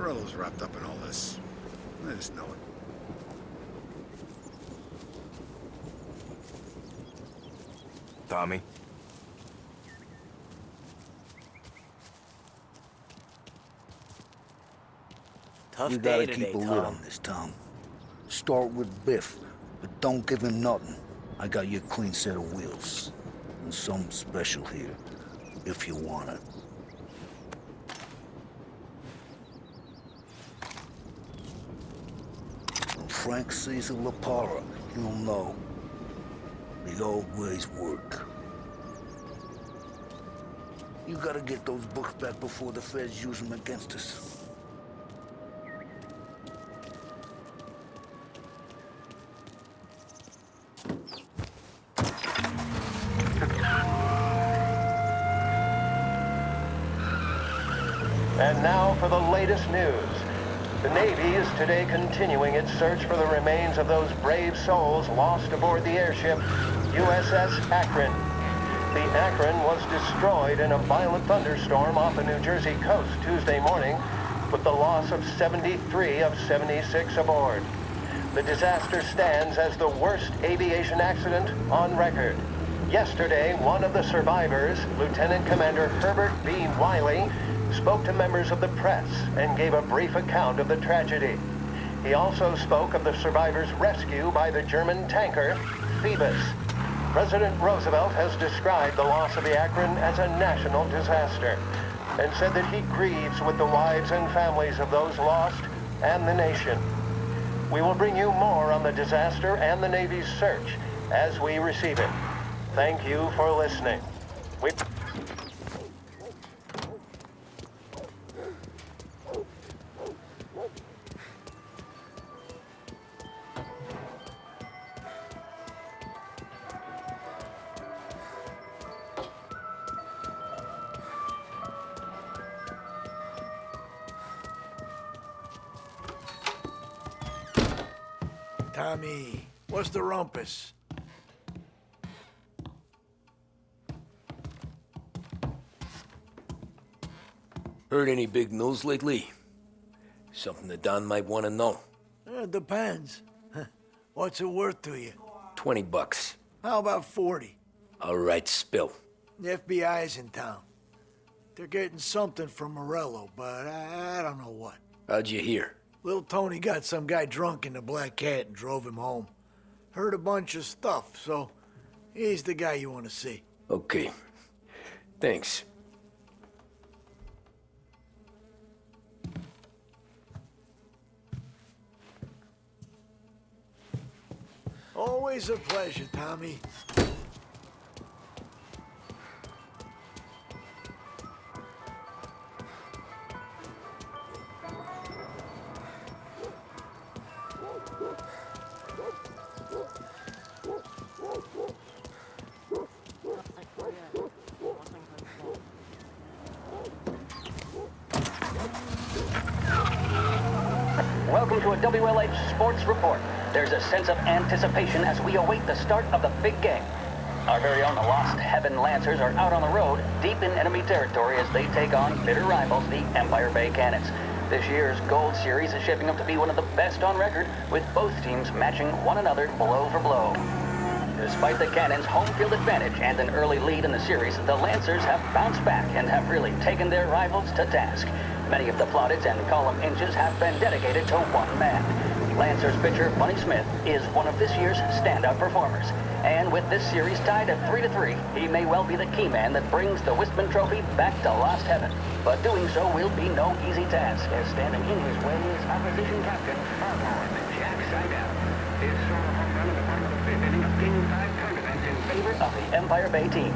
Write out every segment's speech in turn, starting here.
Morello's wrapped up in all this. I just know it. Tommy? You gotta keep a lid on this, Tom. Start with Biff, but don't give him nothing. I got you a clean set of wheels. And something special here, if you want it. When Frank sees a La Parra, he'll know. The old ways work. You gotta get those books back before the feds use them against us. And now for the latest news. The Navy is today continuing its search for the remains of those brave souls lost aboard the airship USS Akron. The Akron was destroyed in a violent thunderstorm off the New Jersey coast Tuesday morning, with the loss of 73 of 76 aboard. The disaster stands as the worst aviation accident on record. Yesterday, one of the survivors, Lieutenant Commander Herbert B. Wiley, spoke to members of the press and gave a brief account of the tragedy. He also spoke of the survivors' rescue by the German tanker Phoebus. President Roosevelt has described the loss of the Akron as a national disaster and said that he grieves with the wives and families of those lost and the nation. We will bring you more on the disaster and the Navy's search as we receive it. Thank you for listening. Tommy, what's the rumpus? Heard any big news lately? Something that Don might want to know. Depends. What's it worth to you? $20. How about 40? All right, spill. The FBI's in town. They're getting something from Morello, but I don't know what. How'd you hear? Little Tony got some guy drunk in the Black Cat and drove him home. Heard a bunch of stuff, so he's the guy you want to see. Okay. Thanks. Always a pleasure, Tommy. Welcome to a WLH Sports Report. There's a sense of anticipation as we await the start of the big game. Our very own Lost Heaven Lancers are out on the road, deep in enemy territory as they take on bitter rivals, the Empire Bay Cannons. This year's Gold Series is shaping up to be one of the best on record, with both teams matching one another blow for blow. Despite the Cannons' home field advantage and an early lead in the series, the Lancers have bounced back and have really taken their rivals to task. Many of the plaudits and column inches have been dedicated to one man. Lancers pitcher Bunny Smith is one of this year's standout performers. And with this series tied at 3-3, he may well be the key man that brings the Wistman Trophy back to Lost Heaven. But doing so will be no easy task, as standing in his way is opposition captain Farmore Jack Seidel. His solo home run in the bottom of the fifth inning of Game 5 tournament in favor of the Empire Bay team.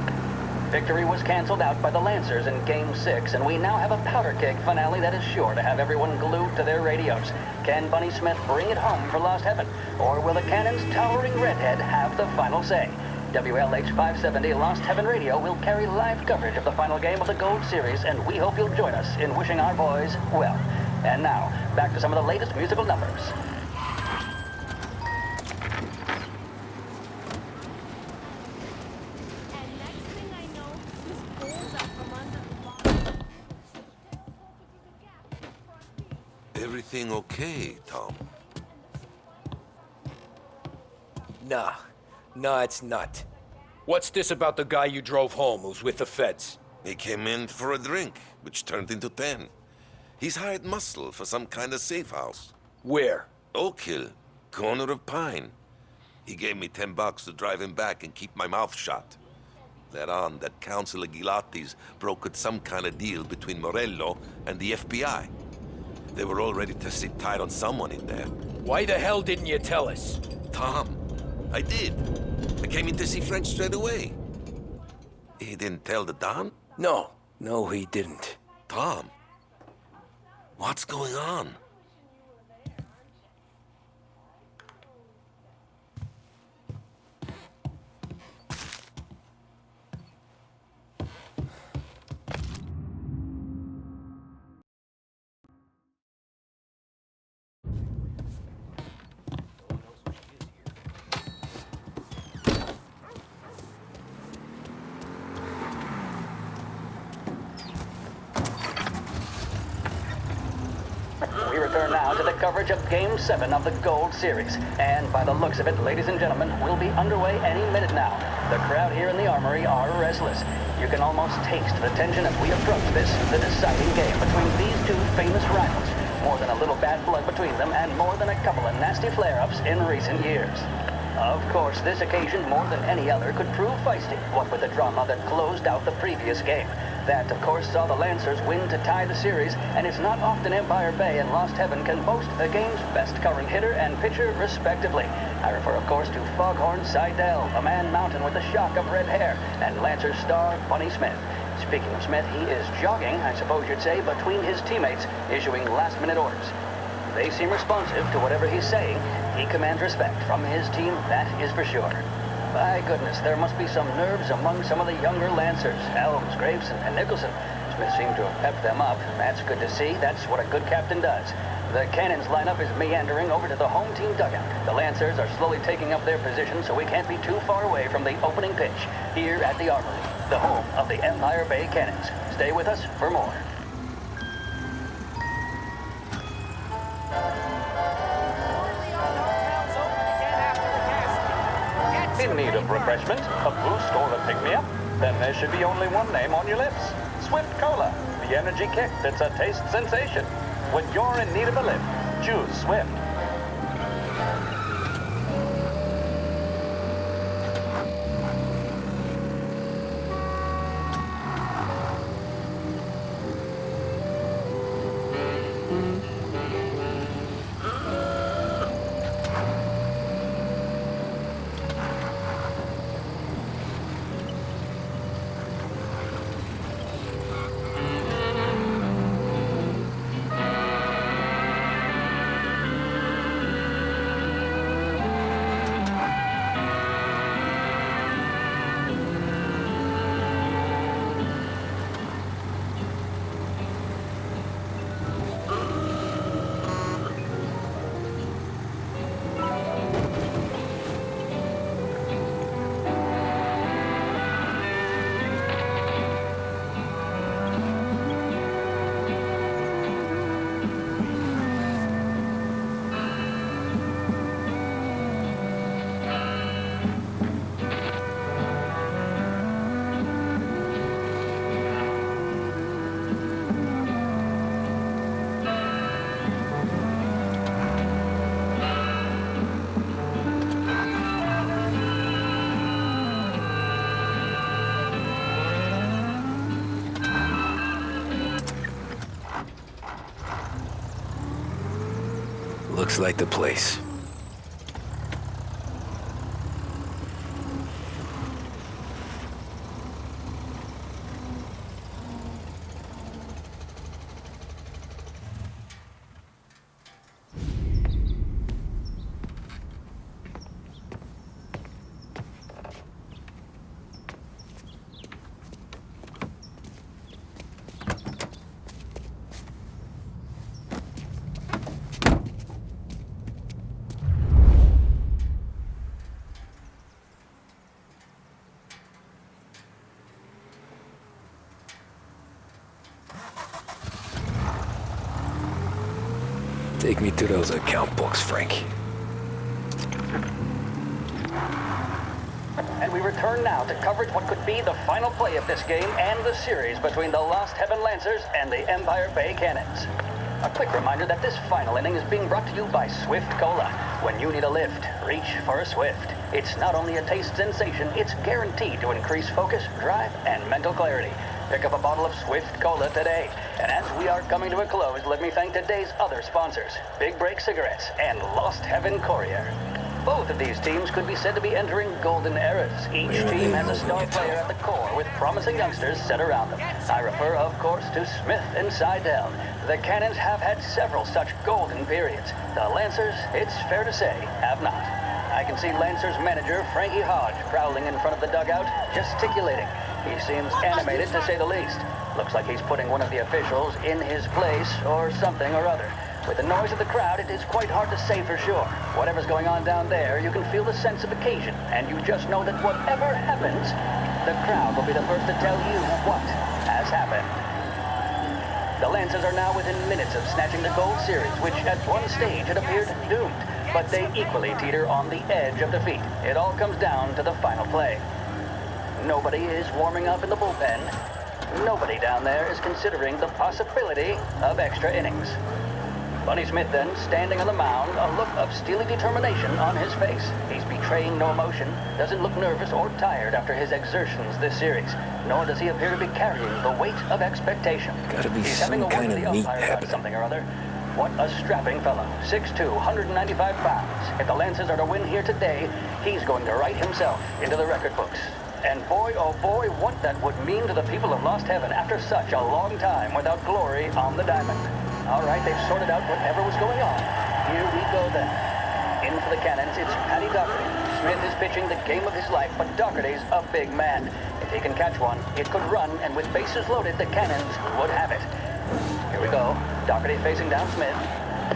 Victory was canceled out by the Lancers in Game 6, and we now have a powder keg finale that is sure to have everyone glued to their radios. Can Bunny Smith bring it home for Lost Heaven, or will the Cannon's towering redhead have the final say? WLH 570 Lost Heaven Radio will carry live coverage of the final game of the Gold Series, and we hope you'll join us in wishing our boys well. And now, back to some of the latest musical numbers. everything okay, Tom? Nah, it's not. What's this about the guy you drove home who's with the feds? He came in for a drink, which turned into 10. He's hired muscle for some kind of safe house. Where? Oak Hill, corner of Pine. He gave me $10 to drive him back and keep my mouth shut. Later on, that Councilor Gilatti's brokered some kind of deal between Morello and the FBI. They were all ready to sit tight on someone in there. Why the hell didn't you tell us? Tom, I did. I came in to see French straight away. He didn't tell the Don? No, he didn't. Tom, what's going on? We return now to the coverage of Game 7 of the Gold Series. And by the looks of it, ladies and gentlemen, we'll be underway any minute now. The crowd here in the Armory are restless. You can almost taste the tension as we approach this, the deciding game between these two famous rivals. More than a little bad blood between them, and more than a couple of nasty flare-ups in recent years. Of course, this occasion, more than any other, could prove feisty, what with the drama that closed out the previous game. That, of course, saw the Lancers win to tie the series, and it's not often Empire Bay and Lost Heaven can boast the game's best current hitter and pitcher, respectively. I refer, of course, to Foghorn Seidel, a man mountain with a shock of red hair, and Lancers star Bunny Smith. Speaking of Smith, he is jogging, I suppose you'd say, between his teammates, issuing last-minute orders. They seem responsive to whatever he's saying. He commands respect from his team, that is for sure. My goodness, there must be some nerves among some of the younger Lancers, Helms, Graves, and Nicholson. Smith seemed to have pepped them up. That's good to see. That's what a good captain does. The Cannons lineup is meandering over to the home team dugout. The Lancers are slowly taking up their position, so we can't be too far away from the opening pitch here at the Armory, the home of the Empire Bay Cannons. Stay with us for more. In need of refreshment, a boost, or a pick-me-up? Then there should be only one name on your lips. Swift Cola, the energy kick that's a taste sensation. When you're in need of a lift, choose Swift. Looks like the place. Take me to those account books, Frank. And we return now to coverage what could be the final play of this game and the series between the Lost Heaven Lancers and the Empire Bay Cannons. A quick reminder that this final inning is being brought to you by Swift Cola. When you need a lift, reach for a Swift. It's not only a taste sensation, it's guaranteed to increase focus, drive, and mental clarity. Pick up a bottle of Swift Cola today. And as we are coming to a close, let me thank today's other sponsors, Big Break Cigarettes and Lost Heaven Courier. Both of these teams could be said to be entering golden eras. Each team has a star player at the core with promising youngsters set around them. I refer, of course, to Smith and Seidel. The Cannons have had several such golden periods. The Lancers, it's fair to say, have not. I can see Lancers manager Frankie Hodge prowling in front of the dugout, gesticulating. He seems animated to say the least. Looks like he's putting one of the officials in his place or something or other. With the noise of the crowd, it is quite hard to say for sure. Whatever's going on down there, you can feel the sense of occasion, and you just know that whatever happens, the crowd will be the first to tell you what has happened. The Lancers are now within minutes of snatching the Gold Series, which at one stage had appeared doomed, but they equally teeter on the edge of defeat. It all comes down to the final play. Nobody is warming up in the bullpen. Nobody down there is considering the possibility of extra innings. Bunny Smith then, standing on the mound, a look of steely determination on his face. He's betraying no emotion, doesn't look nervous or tired after his exertions this series, nor does he appear to be carrying the weight of expectation. Gotta be He's having some a word kind with of the neat umpire about happening. something or other. What a strapping fellow. 6'2", 195 pounds. If the Lancers are to win here today, he's going to write himself into the record books. And boy, oh boy, what that would mean to the people of Lost Heaven after such a long time without glory on the diamond. All right, they've sorted out whatever was going on. Here we go then. In for the Cannons, it's Paddy Doherty. Smith is pitching the game of his life, but Doherty's a big man. If he can catch one, it could run, and with bases loaded, the Cannons would have it. Here we go. Doherty facing down Smith.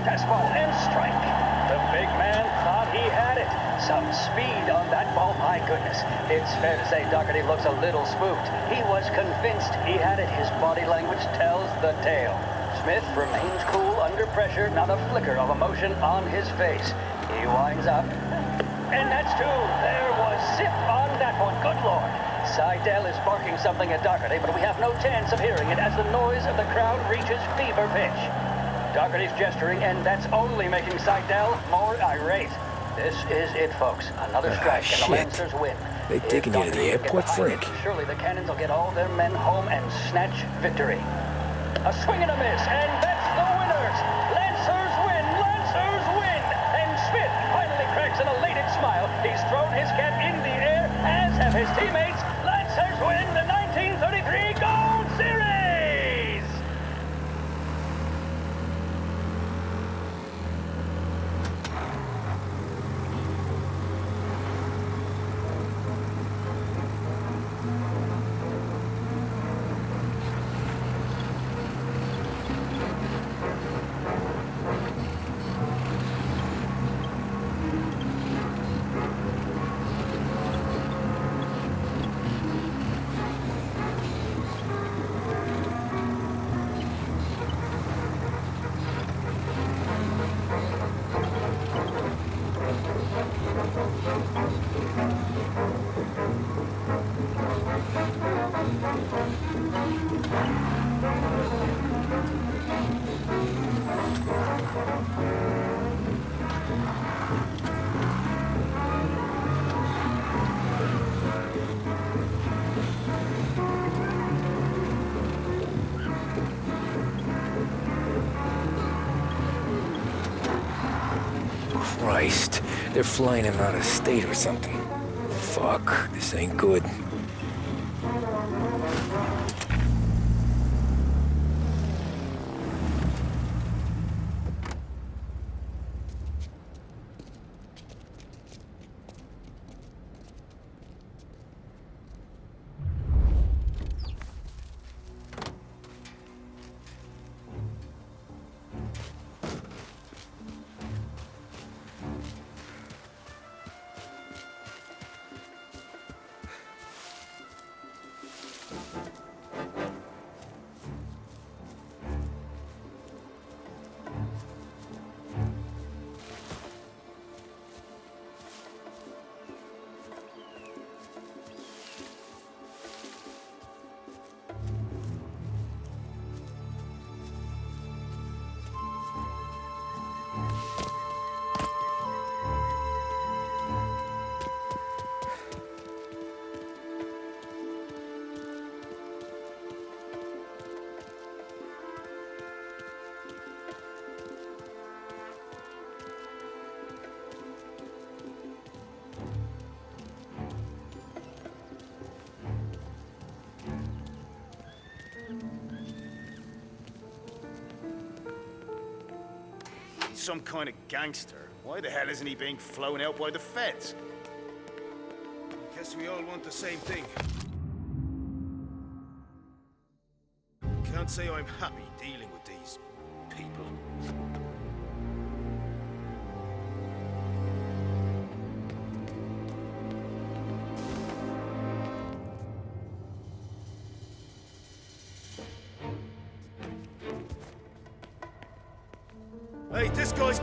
Fastball and strike. The big man thought he had it. Some speed on that ball, my goodness. It's fair to say Doherty looks a little spooked. He was convinced he had it. His body language tells the tale. Smith remains cool under pressure, not a flicker of emotion on his face. He winds up. And that's two. There was zip on that one. Good Lord. Seidel is barking something at Doherty, but we have no chance of hearing it as the noise of the crowd reaches fever pitch. Doherty's gesturing, and that's only making Seidel more irate. This is it, folks. Another strike, and the shit. Lancers win. They've If taken you to the Doherty can get airport, behind it, Frank. surely the Cannons will get all their men home and snatch victory. A swing and a miss, and that's the winners! Lancers win! Lancers win! And Smith finally cracks an elated smile. He's thrown his cap in the air, as have his teammates. Lancers win the 1933 Gold Series! Christ, they're flying him out of state or something. Fuck, this ain't good. some kind of gangster, why the hell isn't he being flown out by the feds? Guess we all want the same thing. Can't say I'm happy dealing with these people. Hey, this guy's...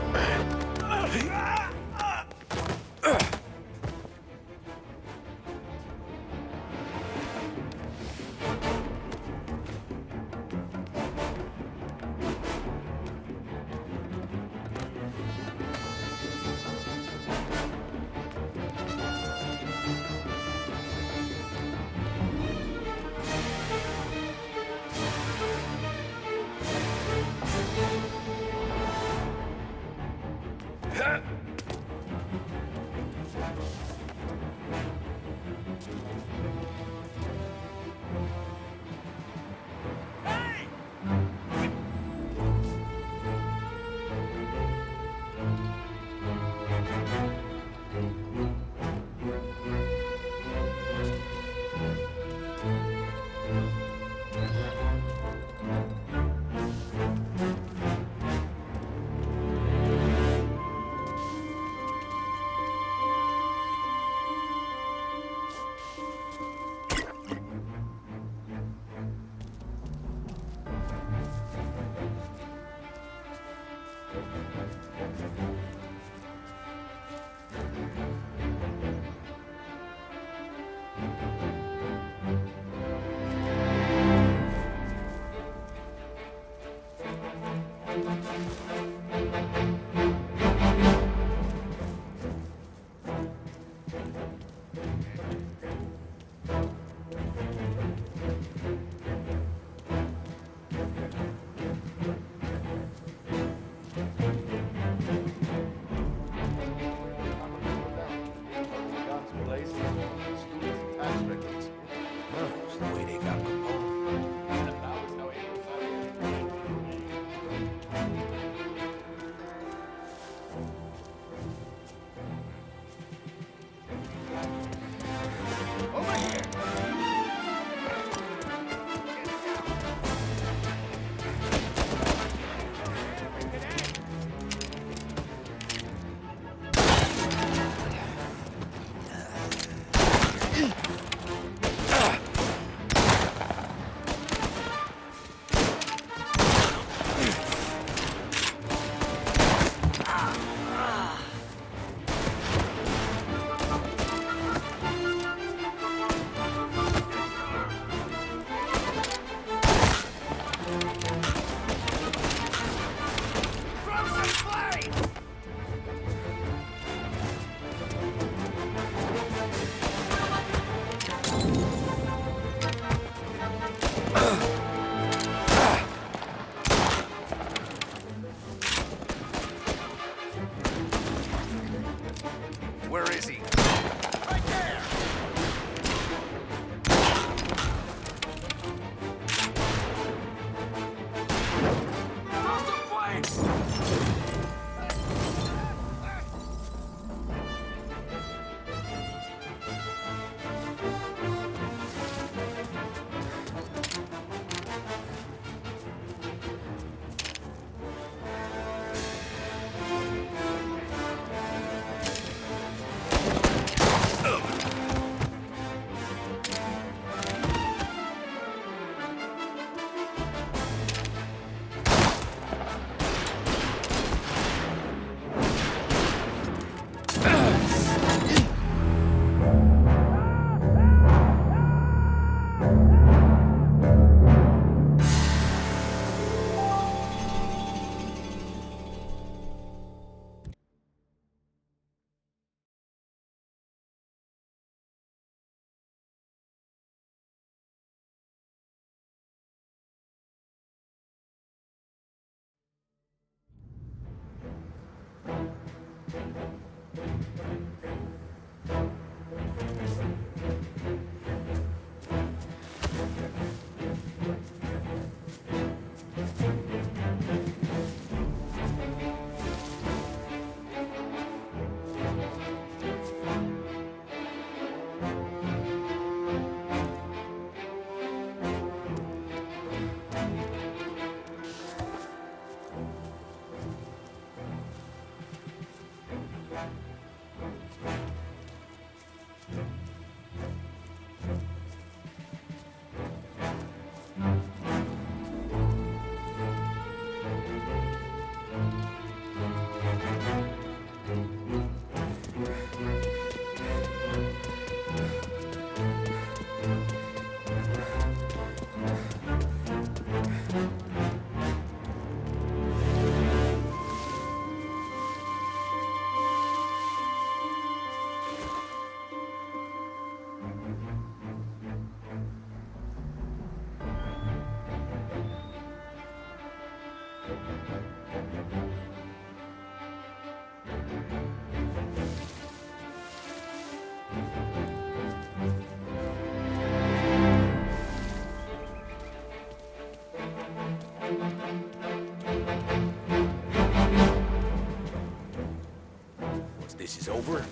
Once this is over,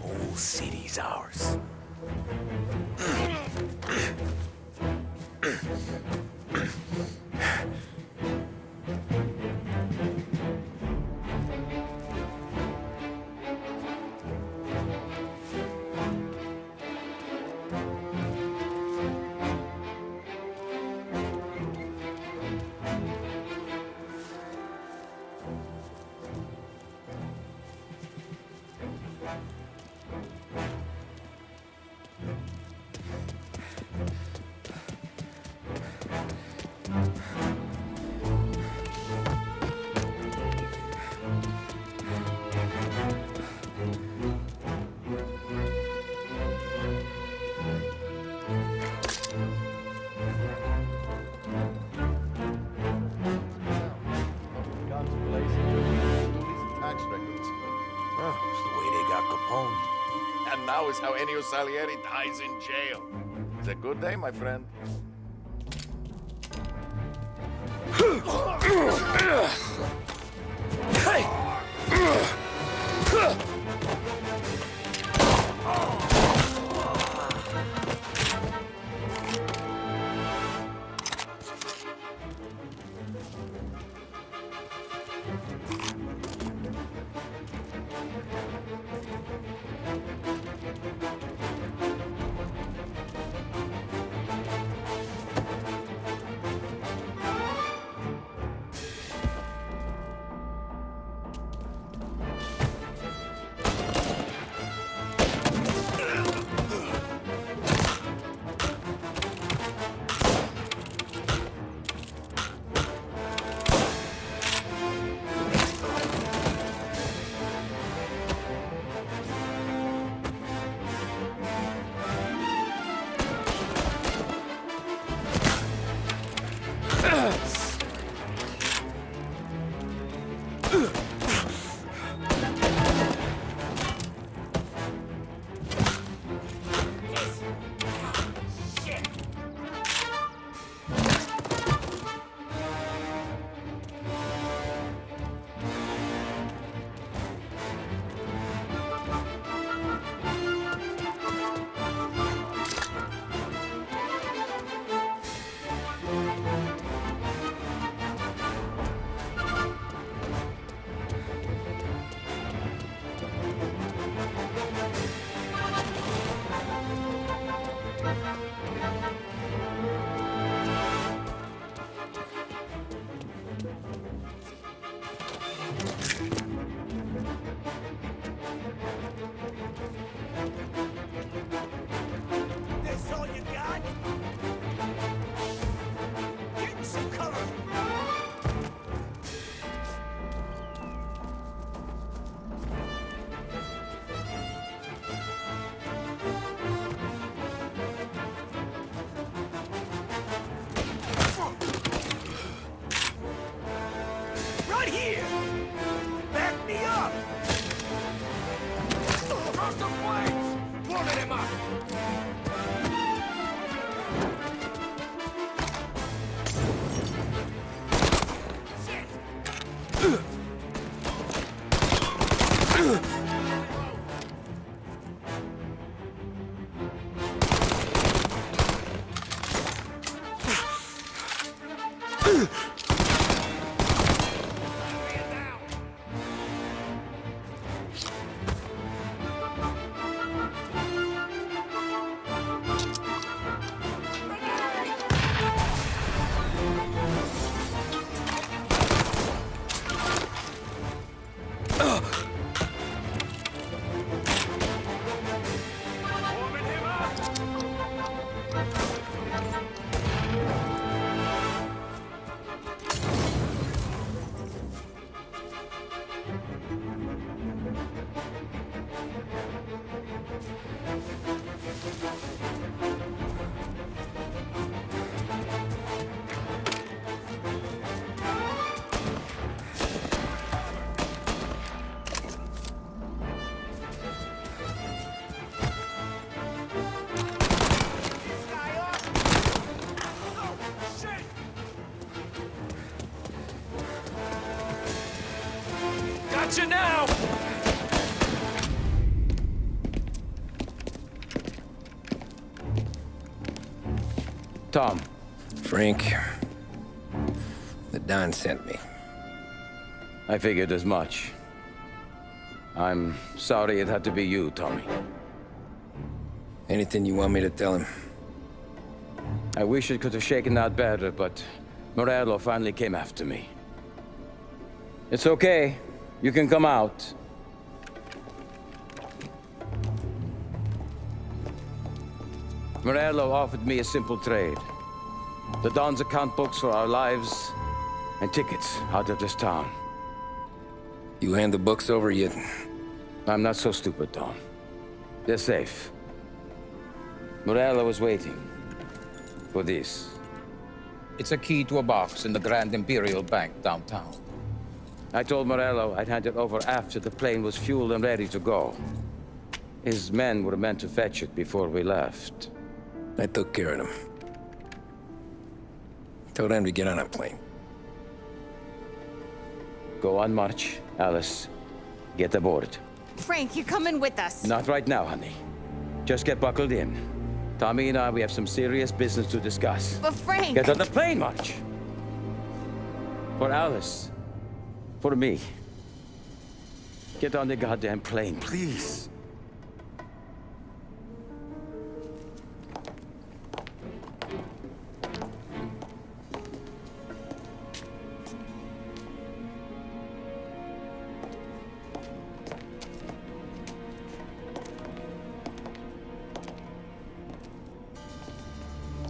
whole city's ours. Guns blazing, tax records. Oh, it's the way they got Capone. And now is how Ennio Salieri dies in jail. It's a good day, my friend. got you now! Tom. Frank, the Don sent me. I figured as much. I'm sorry it had to be you, Tommy. Anything you want me to tell him? I wish it could have shaken out better, but Morello finally came after me. It's okay. You can come out. Morello offered me a simple trade. The Don's account books for our lives and tickets out of this town. You hand the books over yet? I'm not so stupid, Don. They're safe. Morello was waiting for this. It's a key to a box in the Grand Imperial Bank downtown. I told Morello I'd hand it over after the plane was fueled and ready to go. His men were meant to fetch it before we left. I took care of them. Told them to get on a plane. Go on, March. Alice, get aboard. Frank, you're coming with us. Not right now, honey. Just get buckled in. Tommy and I, we have some serious business to discuss. But Frank... Get on the plane, March! For Alice. For me. Get on the goddamn plane, please.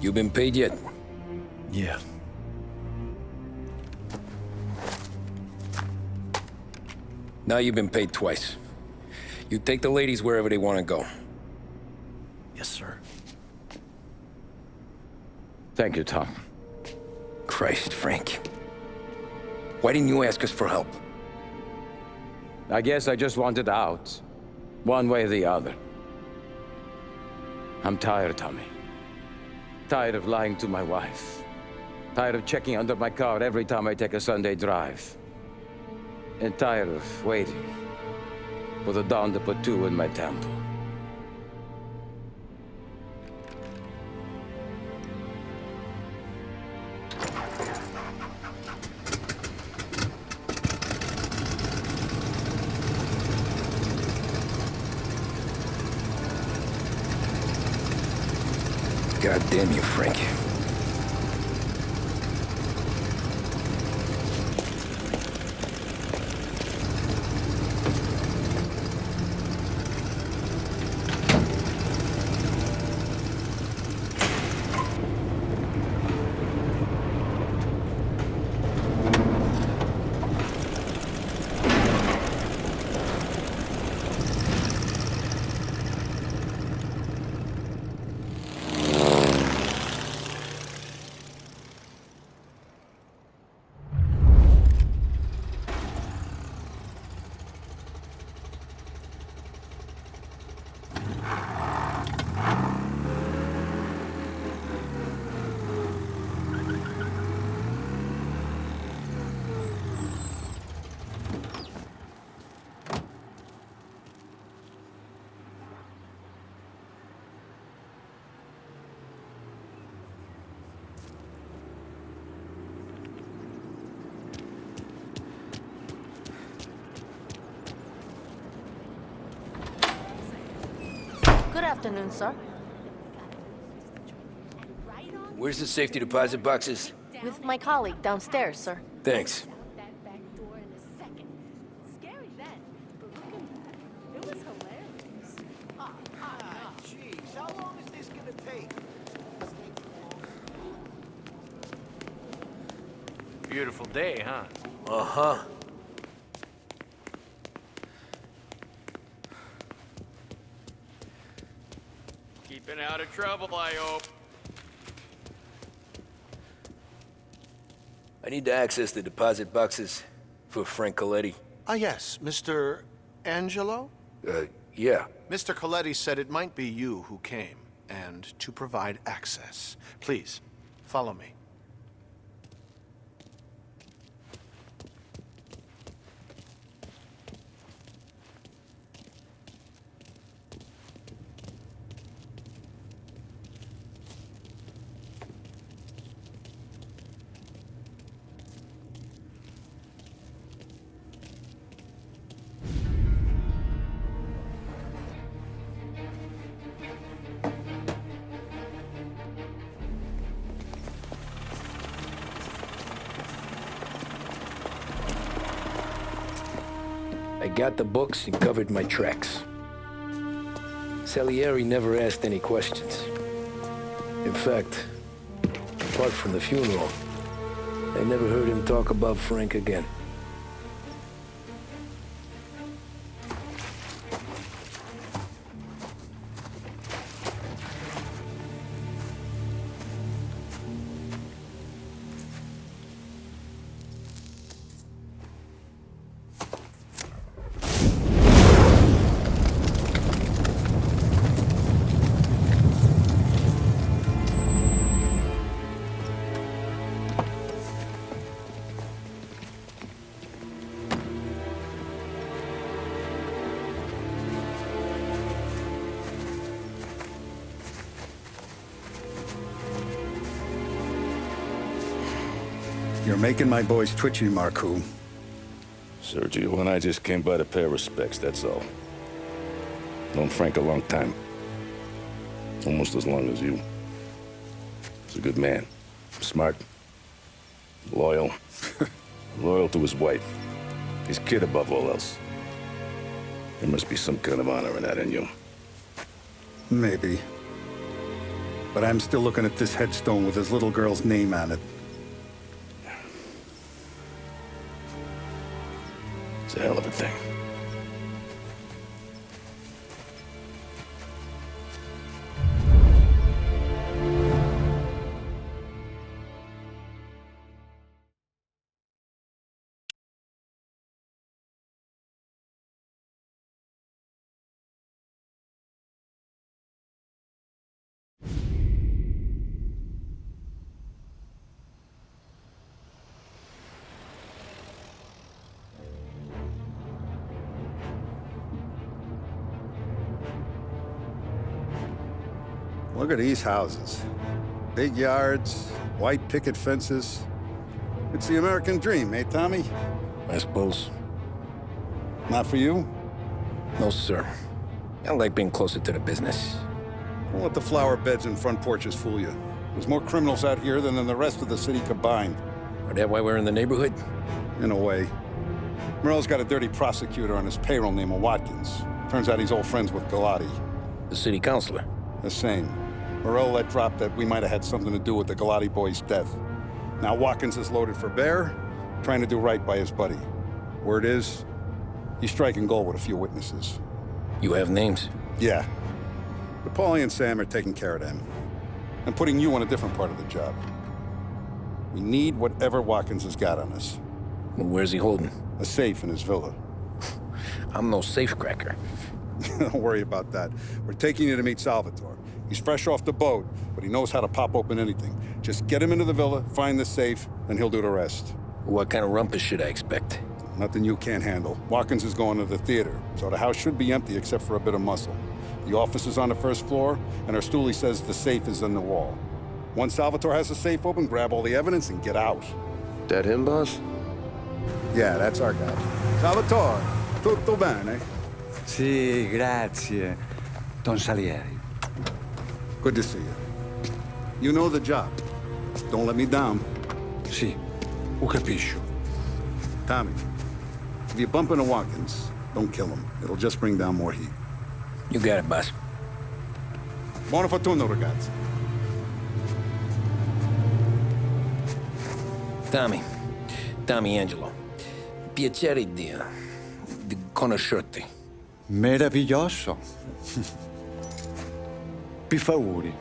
You been paid yet? Yeah. Now you've been paid twice. You take the ladies wherever they want to go. Yes, sir. Thank you, Tom. Christ, Frank. Why didn't you ask us for help? I guess I just wanted out. One way or the other. I'm tired, Tommy. Tired of lying to my wife. Tired of checking under my car every time I take a Sunday drive. And tired of waiting for the dawn to put two in my temple. God damn you, Frank. Good afternoon, sir. Where's the safety deposit boxes? With my colleague downstairs, sir. Thanks. Jeez, how long is this gonna take? Beautiful day, huh? Uh-huh. Keeping out of trouble, I hope. I need to access the deposit boxes for Frank Coletti. Ah, yes, Mr. Angelo? Yeah. Mr. Coletti said it might be you who came, and to provide access. Please, follow me. I got the books and covered my tracks. Salieri never asked any questions. In fact, apart from the funeral, I never heard him talk about Frank again. You're making my boys twitchy, Marcoux. Sergio and I just came by to pay our respects, that's all. Known Frank a long time. Almost as long as you. He's a good man. Smart. Loyal. Loyal to his wife. His kid above all else. There must be some kind of honor in that in you. Maybe. But I'm still looking at this headstone with his little girl's name on it. It's a hell of a thing. Look at these houses. Big yards, white picket fences. It's the American dream, eh, Tommy? I suppose. Not for you? No, sir. I like being closer to the business. Don't let the flower beds and front porches fool you. There's more criminals out here than in the rest of the city combined. Are that why we're in the neighborhood? In a way. Merle's got a dirty prosecutor on his payroll named Watkins. Turns out he's old friends with Galati. The city councilor? The same. Morello let drop that we might have had something to do with the Galati boy's death. Now Watkins is loaded for bear, trying to do right by his buddy. Word is, he's striking gold with a few witnesses. You have names? Yeah. But Paulie and Sam are taking care of them. And putting you on a different part of the job. We need whatever Watkins has got on us. Well, where's he holding? A safe in his villa. I'm no safecracker. Don't worry about that. We're taking you to meet Salvatore. He's fresh off the boat, but he knows how to pop open anything. Just get him into the villa, find the safe, and he'll do the rest. What kind of rumpus should I expect? Nothing you can't handle. Watkins is going to the theater, so the house should be empty except for a bit of muscle. The office is on the first floor, and our stoolie says the safe is in the wall. Once Salvatore has the safe open, grab all the evidence and get out. That him, boss? Yeah, that's our guy. Salvatore, tutto bene? Sì, grazie, Don Salieri. Good to see you. You know the job. Don't let me down. Sì, ho capisco. Tommy, if you bump into Watkins, don't kill him. It'll just bring down more heat. You got it, boss. Buona fortuna, ragazzi. Tommy Angelo. Piacere di conoscerti. Meraviglioso. Pi favori.